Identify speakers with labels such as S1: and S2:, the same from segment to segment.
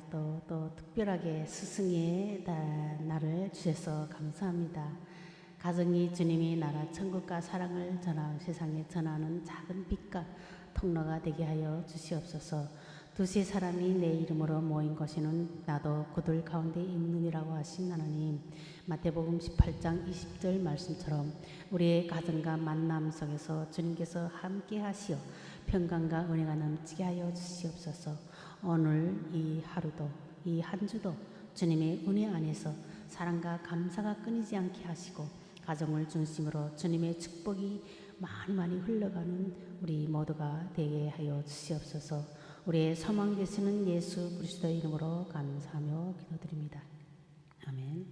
S1: 또 특별하게 스승의 날을 주셔서 감사합니다. 가정이 주님의 나라 천국과 사랑을 세상에 전하는 작은 빛과 통로가 되게 하여 주시옵소서. 두세 사람이 내 이름으로 모인 곳에는 나도 그들 가운데 있느니라고 하신 하나님, 마태복음 18장 20절 말씀처럼 우리의 가정과 만남 속에서 주님께서 함께 하시어 평강과 은혜가 넘치게 하여 주시옵소서. 오늘 이 하루도 이 한 주도 주님의 은혜 안에서 사랑과 감사가 끊이지 않게 하시고 가정을 중심으로 주님의 축복이 많이 흘러가는 우리 모두가 되게 하여 주시옵소서. 우리의 소망 되시는 예수 그리스도의 이름으로 감사하며 기도드립니다. 아멘.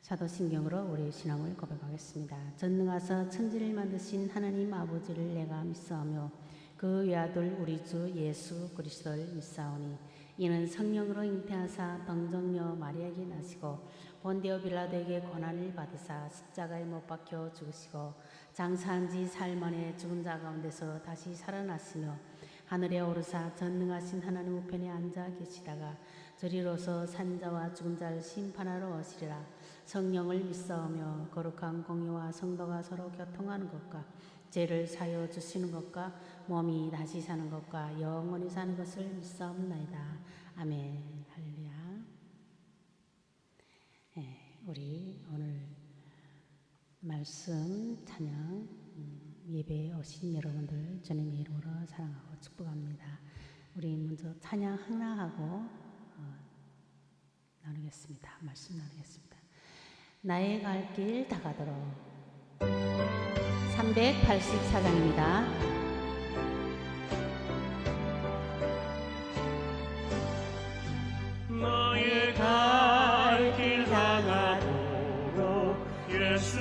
S1: 사도신경으로 우리의 신앙을 고백하겠습니다. 전능하사 천지를 만드신 하나님 아버지를 내가 믿사오며 그 외아들 우리 주 예수 그리스도를 믿사오니 이는 성령으로 잉태하사 동정녀 마리아에게 나시고 본디오 빌라도에게 고난을 받으사 십자가에 못 박혀 죽으시고 장사한 지 사흘 만에 죽은 자 가운데서 다시 살아나시며 하늘에 오르사 전능하신 하나님 우편에 앉아 계시다가 저리로서 산자와 죽은 자를 심판하러 오시리라. 성령을 믿사오며 거룩한 공의와 성도가 서로 교통하는 것과 죄를 사여 주시는 것과 몸이 다시 사는 것과 영원히 사는 것을 믿사옵나이다. 아멘. 할렐루야. 우리 오늘 말씀 찬양 예배에 오신 여러분들 주님의 이름으로 사랑하고 축복합니다. 우리 먼저 찬양 하나하고 나누겠습니다. 말씀 나누겠습니다. 나의 갈 길 다가도록 384장입니다.
S2: 나의 갈 길 다가도록 예수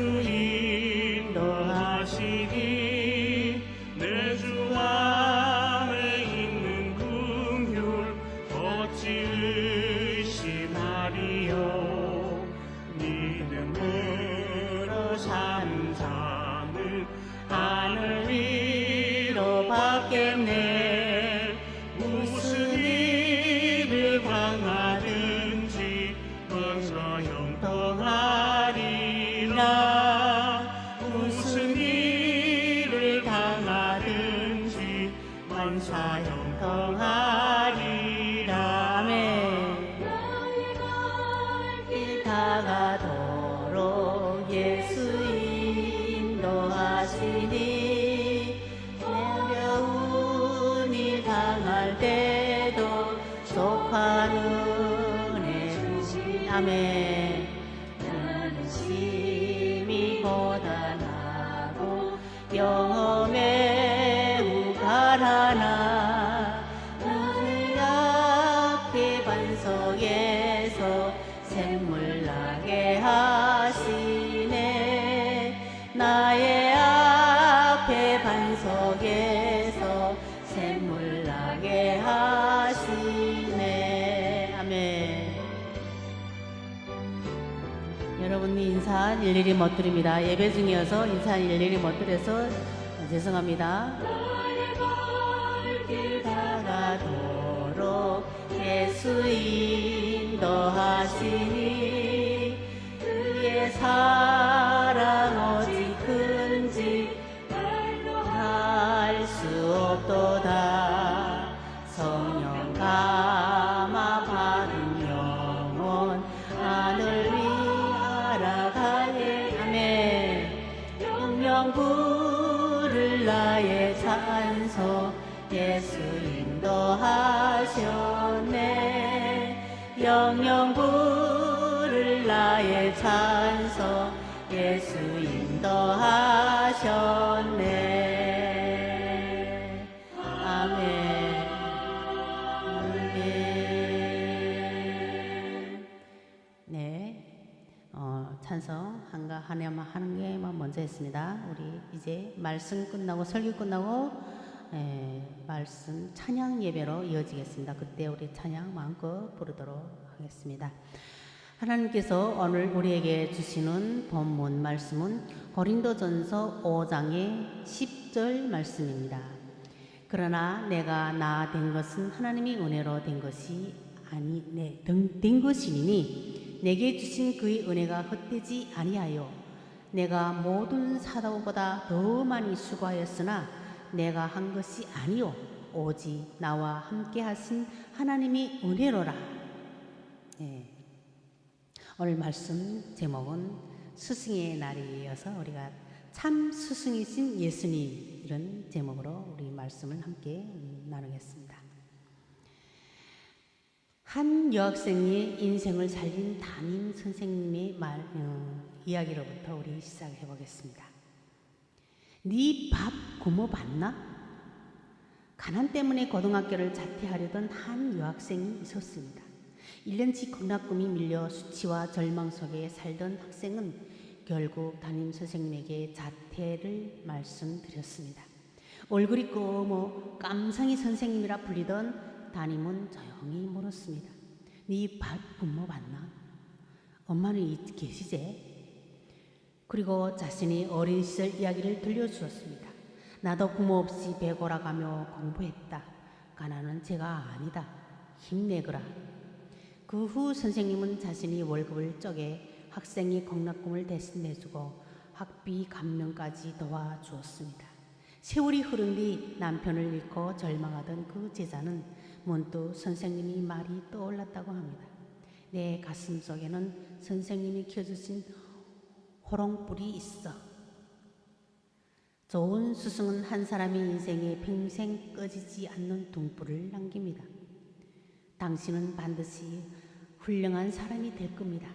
S2: 인도하시니 내 주 안에 있는 긍휼 어찌 의심하리요. 믿음으로 사는 자는 하늘 위로 받겠네. 무슨 일을 당하든지 먼저 형통하리라. 무슨 일을 당하든지 만사 형통하리라. 아멘.
S1: 나의 갈 길 다가도록 예수 인도하시니 어려운 일 당할 때도 속한 은혜 주시. 아멘. 나는 심히 고단하고 영어 매우 가라나 나의 앞에 반석에서 샘물 나게 하시네. 나의 앞에 반석에서 샘물 나게 하시네. 아멘. 여러분이 인사 일일이 못 드립니다. 예배 중이어서 인사 일일이 못 드려서 죄송합니다. 나의 갈 길 다가도록 예수 인도하시니 그의 사랑 오직 큰지 말도 할 수 없도다. 성령 감화 받은 영혼 하늘 위 알아가네. 아멘. 영영 부를 나의 찬송 예수 인도하셨네. 영영 부를 나의 찬송 예수 인도하셨네. 아멘. 아멘. 네. 찬송 하는 게만 먼저 했습니다. 우리 이제 말씀 끝나고 설교 끝나고 말씀 찬양 예배로 이어지겠습니다. 그때 우리 찬양 마음껏 부르도록 하겠습니다. 하나님께서 오늘 우리에게 주시는 본문 말씀은 고린도전서 5장의 10절 말씀입니다. 그러나 내가 나 된 것은 하나님의 은혜로 된 것이 된 것이니 내게 주신 그의 은혜가 헛되지 아니하여 내가 모든 사도보다 더 많이 수고하였으나 내가 한 것이 아니요 오직 나와 함께 하신 하나님의 은혜로라. 오늘 말씀 제목은 스승의 날이어서 우리가 참 스승이신 예수님, 이런 제목으로 우리 말씀을 함께 나누겠습니다. 한 여학생의 인생을 살린 담임 선생님의 이야기로부터 우리 시작해 보겠습니다. 네 밥 굶어 봤나? 가난 때문에 고등학교를 자퇴하려던 한 여학생이 있었습니다. 1년치 극락금이 밀려 수치와 절망 속에 살던 학생은 결국 담임 선생님에게 자퇴를 말씀드렸습니다. 얼굴이 검어 깜상이 선생님이라 불리던 담임은 조용히 물었습니다. 네 밥 굶어 봤나? 엄마는 계시제? 그리고 자신의 어린 시절 이야기를 들려주었습니다. 나도 부모 없이 배고라가며 공부했다. 가난은 죄가 아니다. 힘내거라. 그 후 선생님은 자신이 월급을 쪼개 학생의 공락금을 대신 내주고 학비 감면까지 도와주었습니다. 세월이 흐른 뒤 남편을 잃고 절망하던 그 제자는 문득 선생님의 말이 떠올랐다고 합니다. 내 가슴 속에는 선생님이 켜주신 호롱불이 있어. 좋은 스승은 한 사람의 인생에 평생 꺼지지 않는 등불을 남깁니다. 당신은 반드시 훌륭한 사람이 될 겁니다.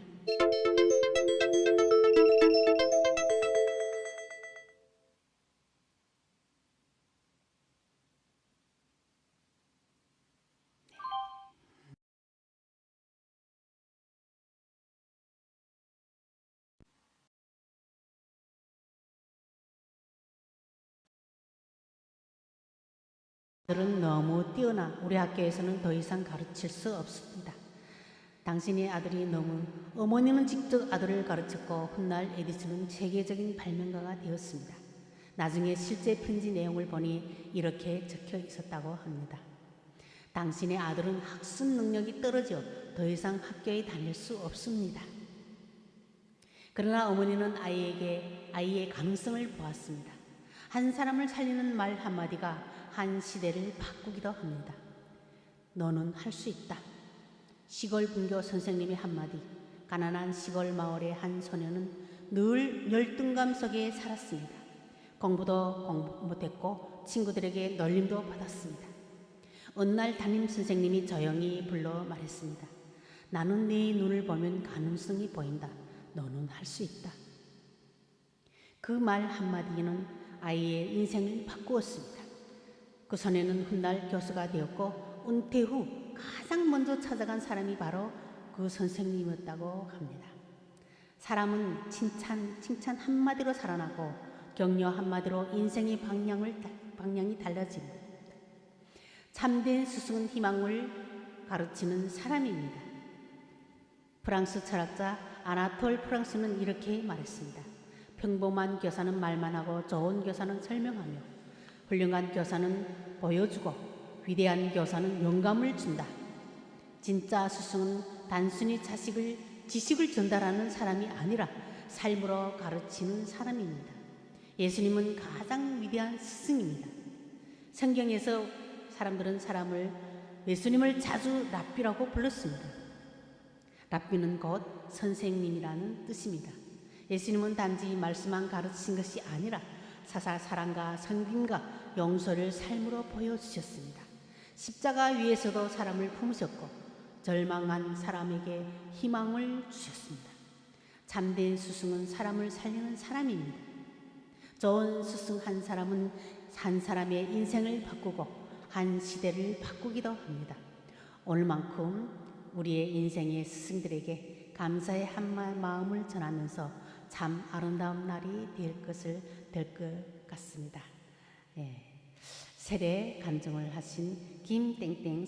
S1: 아들은 너무 뛰어나 우리 학교에서는 더 이상 가르칠 수 없습니다. 당신의 아들이 어머니는 직접 아들을 가르쳤고 훗날 에디슨은 세계적인 발명가가 되었습니다. 나중에 실제 편지 내용을 보니 이렇게 적혀 있었다고 합니다. 당신의 아들은 학습 능력이 떨어져 더 이상 학교에 다닐 수 없습니다. 그러나 어머니는 아이의 가능성을 보았습니다. 한 사람을 살리는 말 한마디가 한 시대를 바꾸기도 합니다. 너는 할 수 있다. 시골 분교 선생님의 한마디. 가난한 시골 마을의 한 소녀는 늘 열등감 속에 살았습니다. 공부도 공부 못했고 친구들에게 놀림도 받았습니다. 어느 날 담임 선생님이 조용히 불러 말했습니다. 나는 네 눈을 보면 가능성이 보인다. 너는 할 수 있다. 그 말 한마디는 아이의 인생을 바꾸었습니다. 그 소녀는 훗날 교수가 되었고 은퇴 후 가장 먼저 찾아간 사람이 바로 그 선생님이었다고 합니다. 사람은 칭찬 한마디로 살아나고 격려 한마디로 인생의 방향이 달라집니다. 참된 스승은 희망을 가르치는 사람입니다. 프랑스 철학자 아나톨 프랑스는 이렇게 말했습니다. 평범한 교사는 말만 하고 좋은 교사는 설명하며 훌륭한 교사는 보여주고 위대한 교사는 영감을 준다. 진짜 스승은 단순히 지식을 전달하는 사람이 아니라 삶으로 가르치는 사람입니다. 예수님은 가장 위대한 스승입니다. 성경에서 사람들은 예수님을 자주 랍비라고 불렀습니다. 랍비는 곧 선생님이라는 뜻입니다. 예수님은 단지 말씀만 가르치신 것이 아니라 사랑과 섬김과 용서를 삶으로 보여주셨습니다. 십자가 위에서도 사람을 품으셨고 절망한 사람에게 희망을 주셨습니다. 참된 스승은 사람을 살리는 사람입니다. 좋은 스승 한 사람은 한 사람의 인생을 바꾸고 한 시대를 바꾸기도 합니다. 오늘만큼 우리의 인생의 스승들에게 감사의 한 마음을 전하면서 참 아름다운 날이 될 것 같습니다. 세례 간증을 하신 김땡땡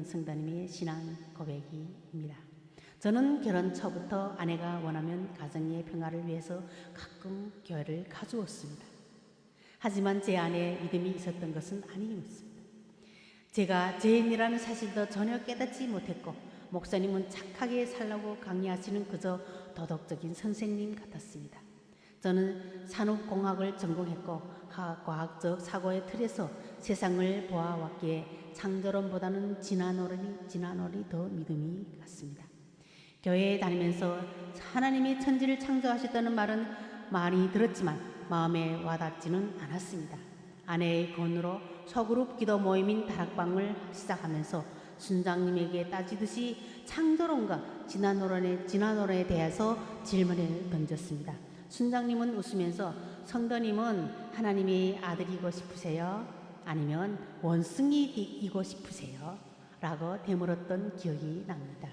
S1: 성도님의 신앙 고백입니다. 저는 결혼 초부터 아내가 원하면 가정의 평화를 위해서 가끔 교회를 가주었습니다. 하지만 제 안에 믿음이 있었던 것은 아니었습니다. 제가 죄인이라는 사실도 전혀 깨닫지 못했고 목사님은 착하게 살라고 강의하시는 그저 도덕적인 선생님 같았습니다. 저는 산업공학을 전공했고 과학적 사고의 틀에서 세상을 보아왔기에 창조론보다는 진화론이 더 믿음이 갔습니다. 교회에 다니면서 하나님이 천지를 창조하셨다는 말은 많이 들었지만 마음에 와닿지는 않았습니다. 아내의 권유로 소그룹 기도 모임인 다락방을 시작하면서 순장님에게 따지듯이 창조론과 진화론에 대해서 질문을 던졌습니다. 순장님은 웃으면서 성도님은 하나님의 아들이고 싶으세요? 아니면 원숭이이고 싶으세요? 라고 되물었던 기억이 납니다.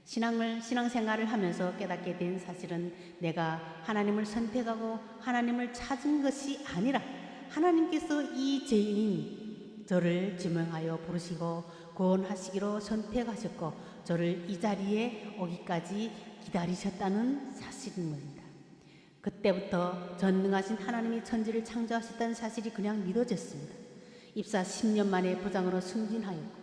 S1: 신앙생활을 하면서 깨닫게 된 사실은 내가 하나님을 선택하고 하나님을 찾은 것이 아니라 하나님께서 이 죄인인 저를 지명하여 부르시고 구원하시기로 선택하셨고 저를 이 자리에 오기까지 기다리셨다는 사실입니다. 그때부터 전능하신 하나님이 천지를 창조하셨다는 사실이 그냥 믿어졌습니다. 입사 10년 만에 부장으로 승진하였고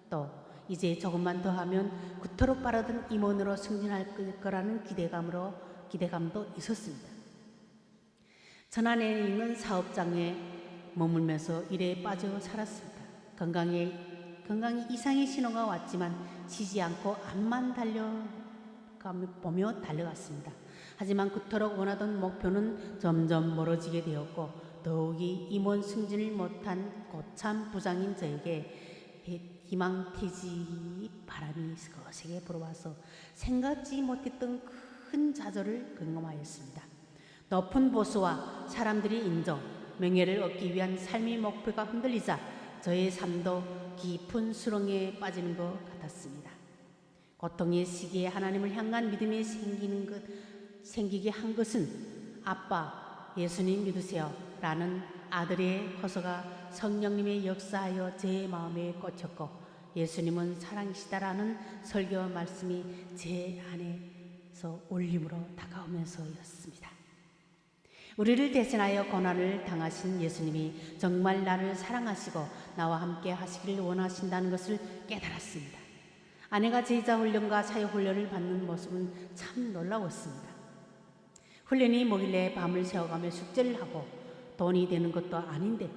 S1: 또 이제 조금만 더 하면 그토록 바라던 임원으로 승진할 거라는 기대감도 있었습니다. 천안에 있는 사업장에 머물면서 일에 빠져 살았습니다. 건강에 이상의 신호가 왔지만 쉬지 않고 앞만 보며 달려갔습니다. 하지만 그토록 원하던 목표는 점점 멀어지게 되었고 더욱이 임원 승진을 못한 고참 부장인 저에게 희망퇴직 바람이 거세게 불어와서 생각지 못했던 큰 좌절을 경험하였습니다. 높은 보수와 사람들의 인정, 명예를 얻기 위한 삶의 목표가 흔들리자 저의 삶도 깊은 수렁에 빠지는 것 같았습니다. 고통의 시기에 하나님을 향한 믿음이 생기게 한 것은 아빠, 예수님 믿으세요 라는 아들의 호소가 성령님의 역사하여 제 마음에 꽂혔고 예수님은 사랑이시다라는 설교 말씀이 제 안에서 울림으로 다가오면서였습니다. 우리를 대신하여 고난을 당하신 예수님이 정말 나를 사랑하시고 나와 함께 하시길 원하신다는 것을 깨달았습니다. 아내가 제자 훈련과 사역 훈련을 받는 모습은 참 놀라웠습니다. 훈련이 뭐길래 밤을 새워가며 숙제를 하고 돈이 되는 것도 아닌데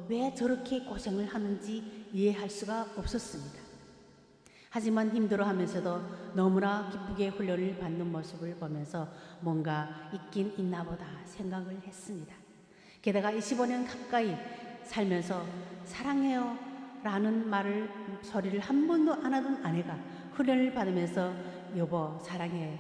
S1: 왜 저렇게 고생을 하는지 이해할 수가 없었습니다. 하지만 힘들어하면서도 너무나 기쁘게 훈련을 받는 모습을 보면서 뭔가 있긴 있나 보다 생각을 했습니다. 게다가 25년 가까이 살면서 사랑해요 라는 소리를 한 번도 안 하던 아내가 훈련을 받으면서 여보 사랑해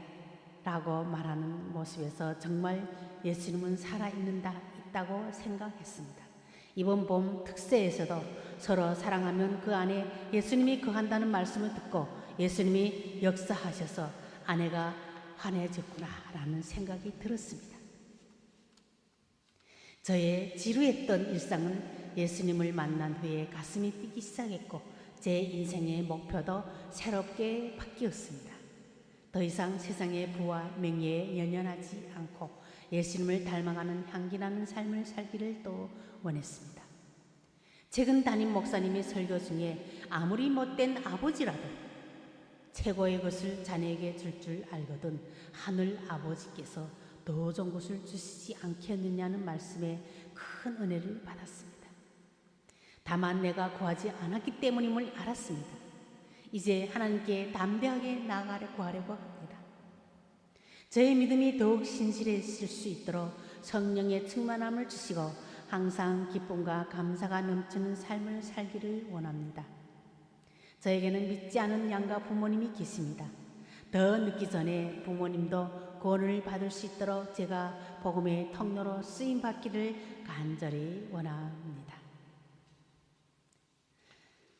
S1: 라고 말하는 모습에서 정말 예수님은 살아있다고 생각했습니다. 이번 봄 특세에서도 서로 사랑하면 그 안에 예수님이 거한다는 말씀을 듣고 예수님이 역사하셔서 아내가 환해졌구나 라는 생각이 들었습니다. 저의 지루했던 일상은 예수님을 만난 후에 가슴이 뛰기 시작했고 제 인생의 목표도 새롭게 바뀌었습니다. 더 이상 세상의 부와 명예에 연연하지 않고 예수님을 닮아가는 향기나는 삶을 살기를 또 원했습니다. 최근 담임 목사님의 설교 중에 아무리 못된 아버지라도 최고의 것을 자네에게 줄 알거든 하늘 아버지께서 더 좋은 것을 주시지 않겠느냐는 말씀에 큰 은혜를 받았습니다. 다만 내가 구하지 않았기 때문임을 알았습니다. 이제 하나님께 담대하게 나아가려고 합니다. 저의 믿음이 더욱 신실해질 수 있도록 성령의 충만함을 주시고 항상 기쁨과 감사가 넘치는 삶을 살기를 원합니다. 저에게는 믿지 않은 양가 부모님이 계십니다. 더 늦기 전에 부모님도 구원을 받을 수 있도록 제가 복음의 통로로 쓰임받기를 간절히 원합니다.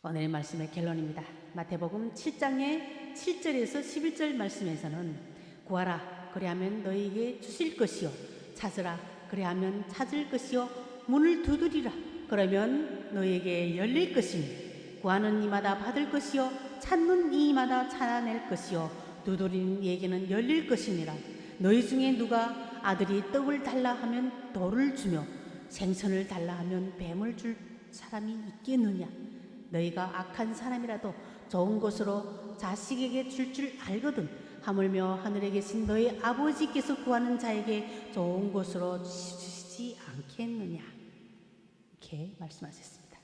S1: 오늘의 말씀의 결론입니다. 마태복음 7장의 7절에서 11절 말씀에서는 구하라 그리하면 너희에게 주실 것이요 찾으라 그리하면 찾을 것이요 문을 두드리라 그러면 너희에게 열릴 것이니 구하는 이마다 받을 것이요 찾는 이마다 찾아낼 것이요 두드리는 이에게는 열릴 것이니라. 너희 중에 누가 아들이 떡을 달라 하면 돌을 주며 생선을 달라 하면 뱀을 줄 사람이 있겠느냐. 너희가 악한 사람이라도 좋은 것으로 자식에게 줄 알거든 하물며 하늘에 계신 너희 아버지께서 구하는 자에게 좋은 것으로 주시지 않겠느냐. 이렇게 말씀하셨습니다.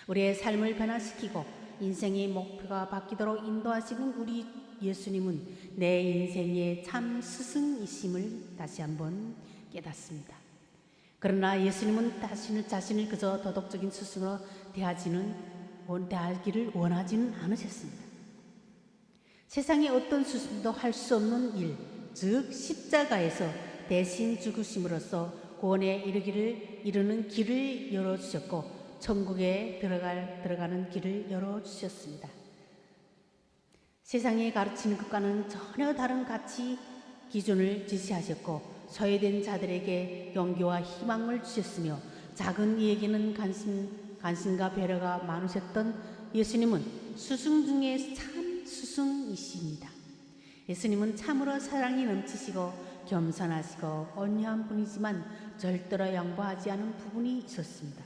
S1: 우리의 삶을 변화시키고 인생의 목표가 바뀌도록 인도하시는 우리 예수님은 내 인생의 참 스승이심을 다시 한번 깨닫습니다. 그러나 예수님은 자신을 그저 도덕적인 스승으로 대하기를 원하지는 않으셨습니다. 세상의 어떤 스승도 할 수 없는 일, 즉 십자가에서 대신 죽으심으로써 구원에 이르는 길을 열어주셨고 천국에 들어가는 길을 열어주셨습니다. 세상에 가르치는 것과는 전혀 다른 가치 기준을 제시하셨고 소외된 자들에게 용기와 희망을 주셨으며 작은 이에게는 관심과 배려가 많으셨던 예수님은 스승 중에 참 스승이십니다. 예수님은 참으로 사랑이 넘치시고 겸손하시고 온유한 분이지만 절대로 양보하지 않은 부분이 있었습니다.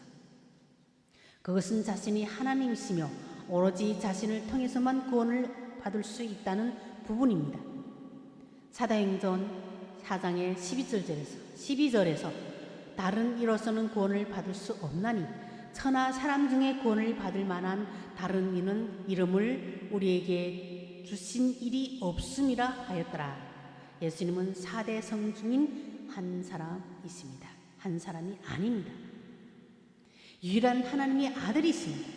S1: 그것은 자신이 하나님이시며 오로지 자신을 통해서만 구원을 받을 수 있다는 부분입니다. 사도행전 4장의 12절에서 다른 이로서는 구원을 받을 수 없나니 천하 사람 중에 구원을 받을 만한 다른 이름을 우리에게 주신 일이 없음이라 하였더라. 예수님은 4대 성 중인 한 사람이십니다. 한 사람이 아닙니다. 유일한 하나님의 아들이십니다.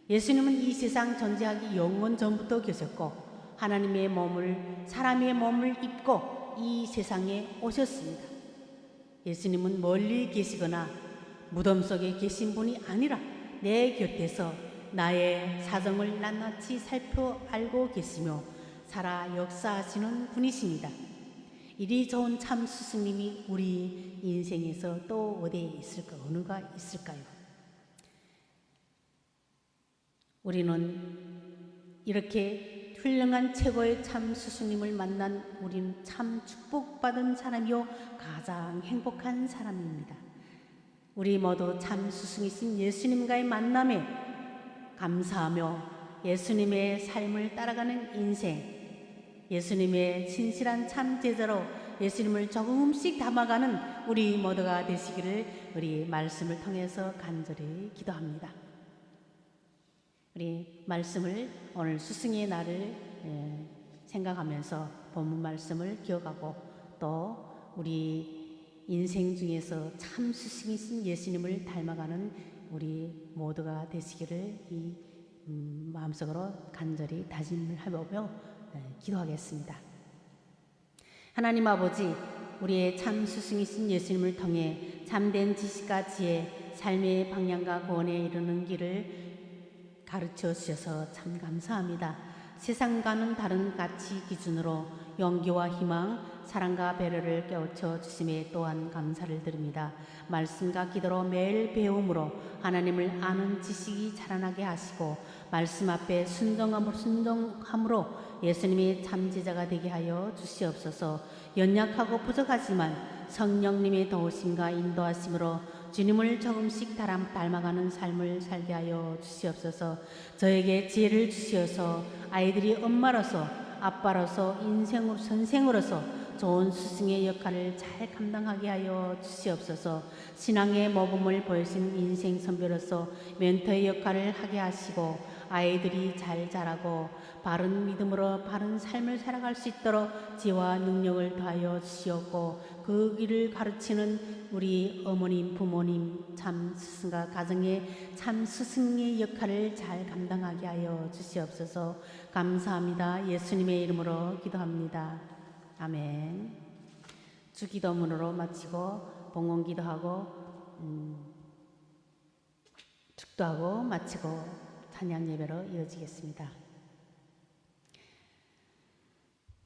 S1: 예수님은 이 세상 존재하기 영원 전부터 계셨고 사람의 몸을 입고 이 세상에 오셨습니다. 예수님은 멀리 계시거나 무덤 속에 계신 분이 아니라 내 곁에서 나의 사정을 낱낱이 살펴 알고 계시며 살아 역사하시는 분이십니다. 이리 좋은 참 스승님이 우리 인생에서 또 어느가 있을까요? 우리는 이렇게 훌륭한 최고의 참 스승님을 만난 우리는 참 축복받은 사람이요 가장 행복한 사람입니다. 우리 모두 참 스승이신 예수님과의 만남에 감사하며 예수님의 삶을 따라가는 인생, 예수님의 진실한 참 제자로 예수님을 조금씩 담아가는 우리 모두가 되시기를 우리 말씀을 통해서 간절히 기도합니다. 우리 말씀을 오늘 스승의 날을 생각하면서 본문 말씀을 기억하고 또 우리 인생 중에서 참 스승이신 예수님을 닮아가는 우리 모두가 되시기를 이 마음속으로 간절히 다짐을 해보며 기도하겠습니다. 하나님 아버지, 우리의 참 스승이신 예수님을 통해 참된 지식과 지혜, 삶의 방향과 구원에 이르는 길을 가르쳐 주셔서 참 감사합니다. 세상과는 다른 가치 기준으로 용기와 희망, 사랑과 배려를 깨우쳐 주심에 또한 감사를 드립니다. 말씀과 기도로 매일 배움으로 하나님을 아는 지식이 자라나게 하시고 말씀 앞에 순종함으로 예수님의 참제자가 되게 하여 주시옵소서. 연약하고 부족하지만 성령님의 도우심과 인도하심으로 주님을 조금씩 닮아가는 삶을 살게 하여 주시옵소서. 저에게 지혜를 주시어서 아이들이 엄마로서 아빠로서 선생으로서 좋은 스승의 역할을 잘 감당하게 하여 주시옵소서. 신앙의 모범을 보여준 인생 선배로서 멘토의 역할을 하게 하시고 아이들이 잘 자라고 바른 믿음으로 바른 삶을 살아갈 수 있도록 지혜와 능력을 더하여 주시옵고 그 길을 가르치는 우리 어머님, 부모님, 참 스승과 가정의 참 스승의 역할을 잘 감당하게 하여 주시옵소서. 감사합니다. 예수님의 이름으로 기도합니다. 아멘. 주기도문으로 마치고 봉헌기도하고 축도하고 마치고 찬양 예배로 이어지겠습니다.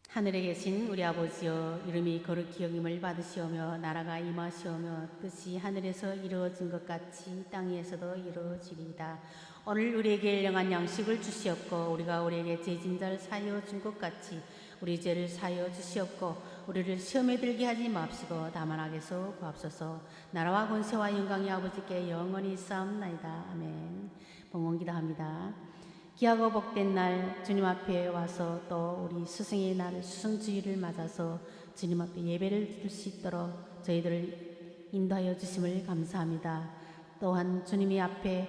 S1: 하늘에 계신 우리 아버지여, 이름이 거룩히 여김을 받으시오며 나라가 임하시오며 뜻이 하늘에서 이루어진 것 같이 땅에서도 이루어지리이다. 오늘 우리에게 일용할 양식을 주시옵고 우리가 우리에게 죄진 자를 사하여 준 것 같이 우리 죄를 사하여 주시옵고 우리를 시험에 들게 하지 마옵시고 다만 악에서 구하옵소서. 나라와 권세와 영광이 아버지께 영원히 있사옵나이다. 아멘. 봉헌기도합니다. 귀하고 복된 날 주님 앞에 와서 또 우리 스승의 날 수승주의를 맞아서 주님 앞에 예배를 드릴 수 있도록 저희들을 인도하여 주심을 감사합니다. 또한 주님 앞에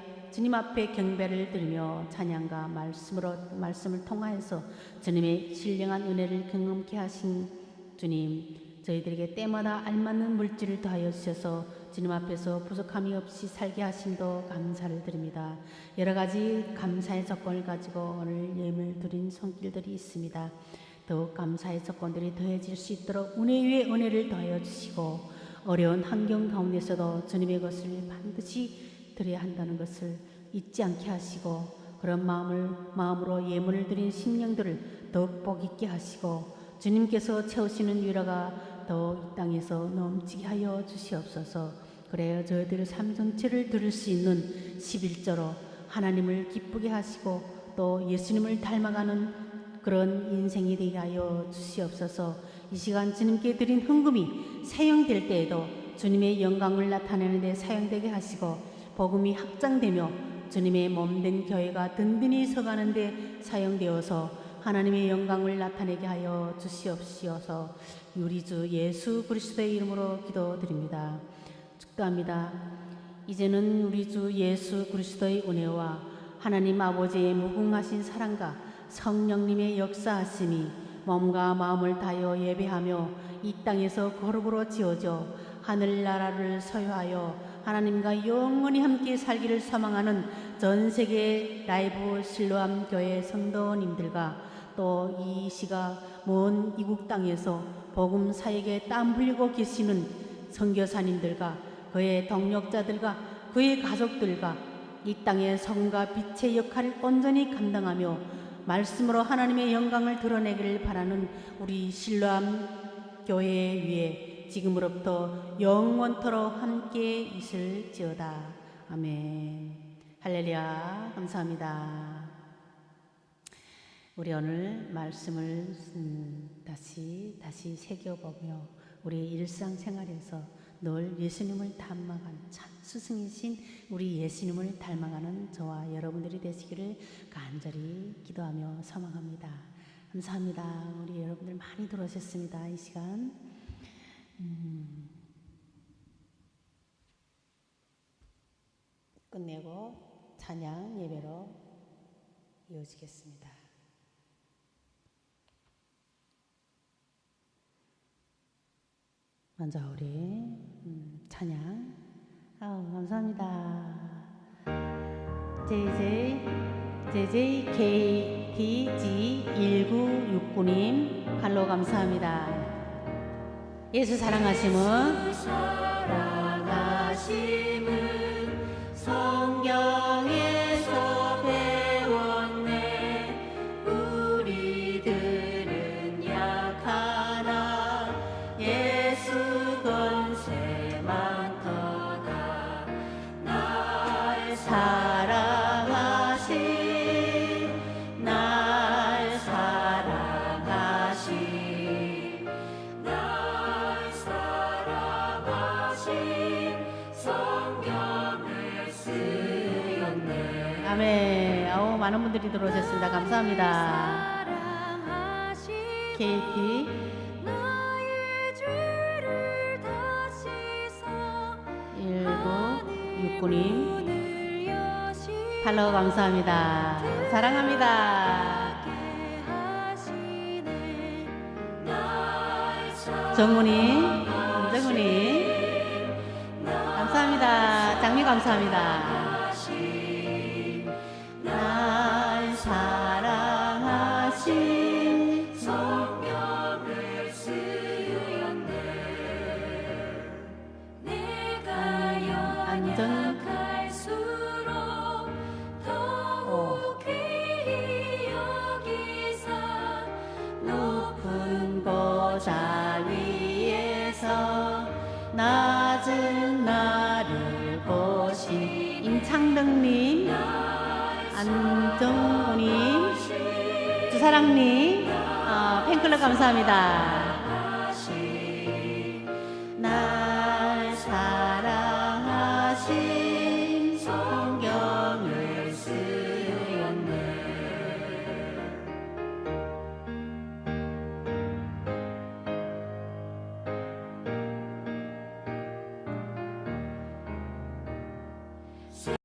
S1: 경배를 드리며 찬양과 말씀을 통하여서 주님의 신령한 은혜를 경험케 하신 주님, 저희들에게 때마다 알맞는 물질을 더하여 주셔서 주님 앞에서 부족함이 없이 살게 하심도 감사를 드립니다. 여러 가지 감사의 조건을 가지고 오늘 예물 드린 손길들이 있습니다. 더욱 감사의 조건들이 더해질 수 있도록 은혜 위에 은혜를 더하여 주시고 어려운 환경 가운데서도 주님의 것을 반드시 드려야 한다는 것을 잊지 않게 하시고 그런 마음으로 예물을 드린 심령들을 더욱 복 있게 하시고 주님께서 채우시는 위로가 더 이 땅에서 넘치게 하여 주시옵소서. 그래야 저희들의 삶 전체를 들을 수 있는 11조로 하나님을 기쁘게 하시고 또 예수님을 닮아가는 그런 인생이 되게 하여 주시옵소서. 이 시간 주님께 드린 헌금이 사용될 때에도 주님의 영광을 나타내는 데 사용되게 하시고 복음이 확장되며 주님의 몸된 교회가 든든히 서가는 데 사용되어서 하나님의 영광을 나타내게 하여 주시옵소서. 우리 주 예수 그리스도의 이름으로 기도드립니다. 축도합니다. 이제는 우리 주 예수 그리스도의 은혜와 하나님 아버지의 무궁하신 사랑과 성령님의 역사하심이 몸과 마음을 다하여 예배하며 이 땅에서 거룩으로 지어져 하늘나라를 소유하여 하나님과 영원히 함께 살기를 소망하는 전 세계 라이브 실로암 교회 성도님들과 또 이 시가 먼 이국 땅에서 복음 사역에 땀 흘리고 계시는 선교사님들과 그의 동력자들과 그의 가족들과 이 땅의 성과 빛의 역할을 온전히 감당하며 말씀으로 하나님의 영광을 드러내기를 바라는 우리 실로암 교회 위에 지금으로부터 영원토록 함께 있을지어다. 아멘. 할렐루야. 감사합니다. 우리 오늘 말씀을 다시 새겨보며 우리 일상생활에서 늘 예수님을 닮아가는 참 스승이신 우리 예수님을 닮아가는 저와 여러분들이 되시기를 간절히 기도하며 소망합니다. 감사합니다. 우리 여러분들 많이 들어오셨습니다. 이 시간 끝내고 찬양 예배로 이어지겠습니다. 먼저 우리 찬양 감사합니다. JJKTG1969님 팔로우 감사합니다. 예수 사랑하심은 성경에서 배웠네. 우리들은 약하나 예수 권세만 더다. 날 사랑하신 아멘. 많은 분들이 들어오셨습니다. 감사합니다. KT 1969님 팔로우 감사합니다. 사랑합니다. 정훈이 감사합니다. 장미 감사합니다. 날 사랑하신 성령을 쓰였네. 내가 연약할수록 더욱 귀히 여기사 높은 보좌 위에서 낮은 나를 보신 임창덕님, 안정훈님, 주사랑님 팬클럽 감사합니다.